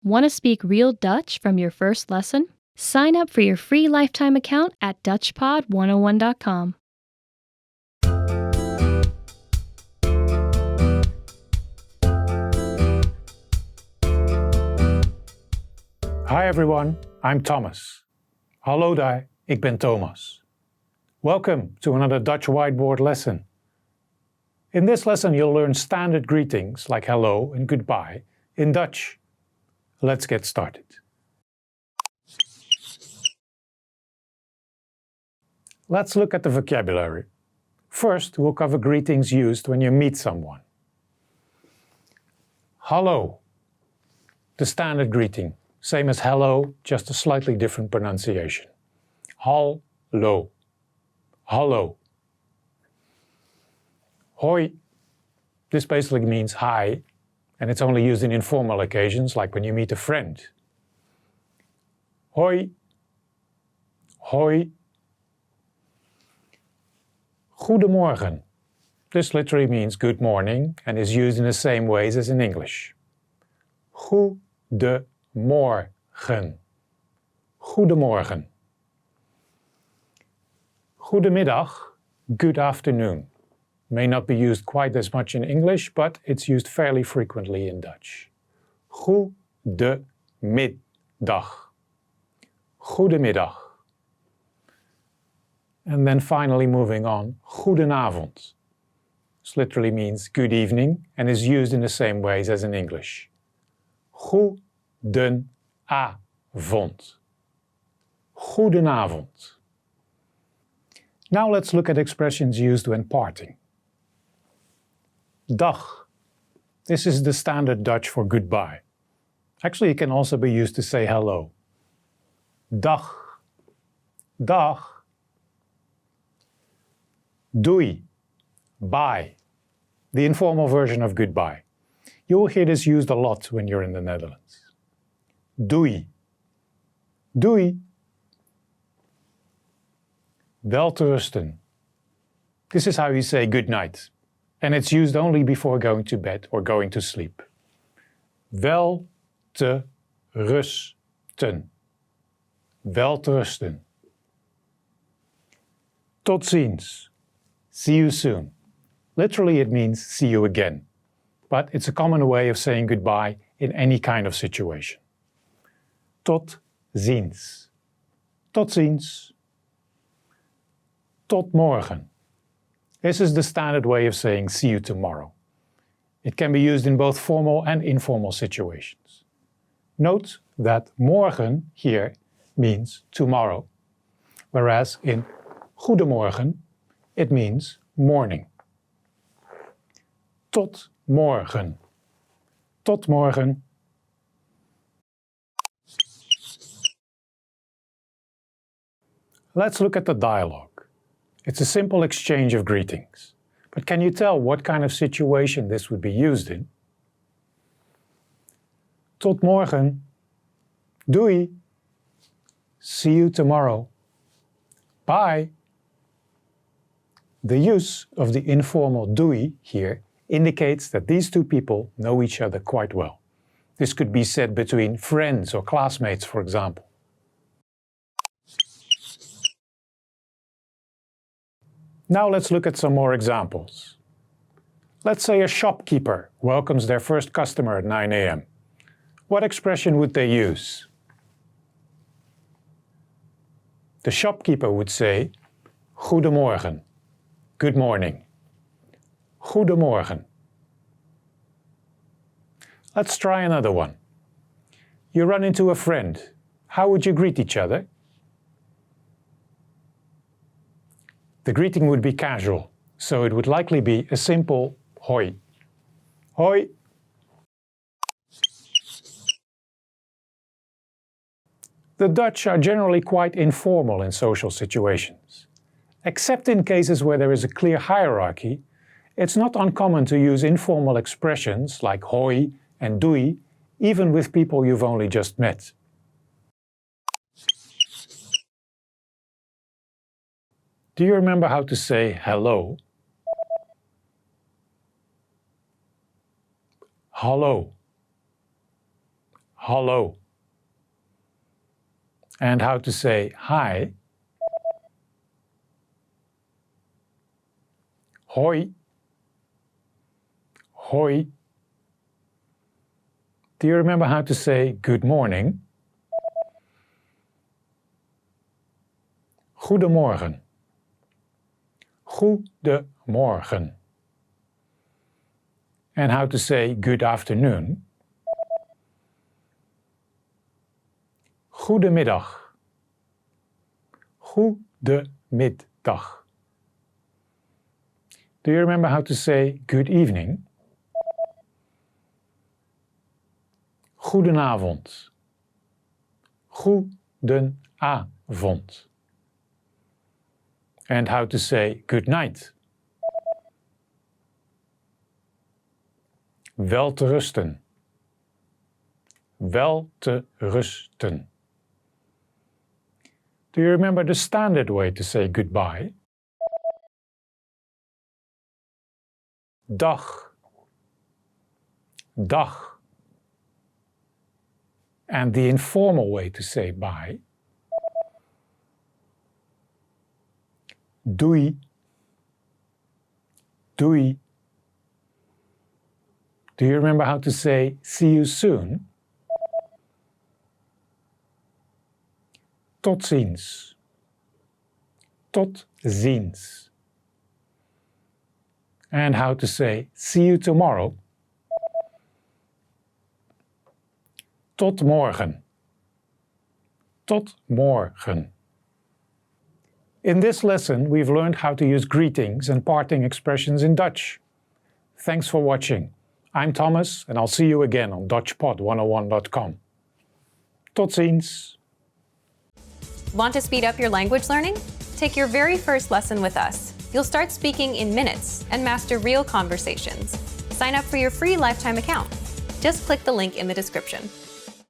Want to speak real Dutch from your first lesson? Sign up for your free lifetime account at DutchPod101.com. Hi everyone, I'm Thomas. Hallo daar, ik ben Thomas. Welcome to another Dutch whiteboard lesson. In this lesson you'll learn standard greetings like hello and goodbye in Dutch. Let's get started. Let's look at the vocabulary. First, we'll cover greetings used when you meet someone. Hallo, the standard greeting. Same as hello, just a slightly different pronunciation. Hallo. Hallo. Hoi. This basically means hi, and it's only used in informal occasions, like when you meet a friend. Hoi. Hoi. Goedemorgen. This literally means good morning and is used in the same ways as in English. Goedemorgen. Goedemorgen. Goedemiddag, good afternoon. May not be used quite as much in English, but it's used fairly frequently in Dutch. Goedemiddag. Goedemiddag. And then finally moving on, goedenavond. This literally means good evening and is used in the same ways as in English. Goedenavond. Goedenavond. Now let's look at expressions used when parting. Dag. This is the standard Dutch for goodbye. Actually, it can also be used to say hello. Dag. Dag. Doei. Bye. The informal version of goodbye. You will hear this used a lot when you're in the Netherlands. Doei. Doei. Welterusten. This is how you say good night, and it's used only before going to bed or going to sleep. Welterusten. Welterusten. Tot ziens. See you soon. Literally it means see you again, but it's a common way of saying goodbye in any kind of situation. Tot ziens. Tot ziens. Tot morgen. This is the standard way of saying see you tomorrow. It can be used in both formal and informal situations. Note that morgen here means tomorrow, whereas in goedemorgen it means morning. Tot morgen. Tot morgen. Let's look at the dialogue. It's a simple exchange of greetings. But can you tell what kind of situation this would be used in? Tot morgen. Doei. See you tomorrow. Bye. The use of the informal doei here indicates that these two people know each other quite well. This could be said between friends or classmates, for example. Now let's look at some more examples. Let's say a shopkeeper welcomes their first customer at 9 a.m. What expression would they use? The shopkeeper would say, Goedemorgen. Good morning. Goedemorgen. Let's try another one. You run into a friend. How would you greet each other? The greeting would be casual, so it would likely be a simple hoi. Hoi. The Dutch are generally quite informal in social situations. Except in cases where there is a clear hierarchy, it's not uncommon to use informal expressions like hoi and doei, even with people you've only just met. Do you remember how to say hello? Hallo. hallo. And how to say hi. Hoi. Hoi. Do you remember how to say good morning? Goedemorgen. Goedemorgen. And how to say good afternoon? Goedemiddag. Goedemiddag. Do you remember how to say good evening? Goedenavond. Goedenavond. And how to say good night? Wel te rusten. Wel te rusten. Do you remember the standard way to say goodbye? Dag. Dag. And the informal way to say bye? Doei. Doei. Do you remember how to say see you soon? Tot ziens. Tot ziens. And how to say see you tomorrow? Tot morgen. Tot morgen. In this lesson, we've learned how to use greetings and parting expressions in Dutch. Thanks for watching. I'm Thomas, and I'll see you again on DutchPod101.com. Tot ziens! Want to speed up your language learning? Take your very first lesson with us. You'll start speaking in minutes and master real conversations. Sign up for your free lifetime account. Just click the link in the description.